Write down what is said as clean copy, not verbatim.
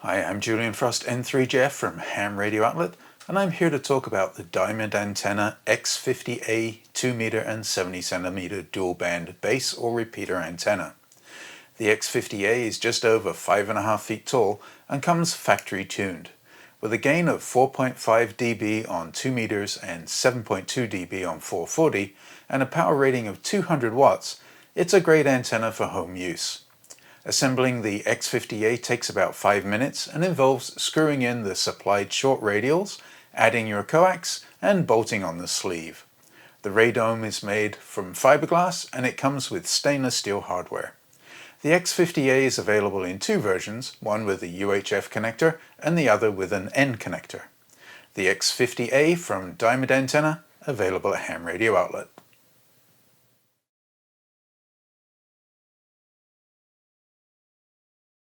Hi, I'm Julian Frost, N3JF from Ham Radio Outlet, and I'm here to talk about the Diamond Antenna X-A 2 m and 70 cm dual band base or repeater antenna. The X-A is just over 5.5 feet tall and comes factory tuned. With a gain of 4.5 dB on 2 m and 7.2 dB on 440 and a power rating of 200 watts, it's a great antenna for home use. Assembling the X-A takes about 5 minutes and involves screwing in the supplied short radials, adding your coax, and bolting on the sleeve. The radome is made from fiberglass and it comes with stainless steel hardware. The X-A is available in two versions, one with a UHF connector and the other with an N connector. The X-A from Diamond Antenna, available at Ham Radio Outlet.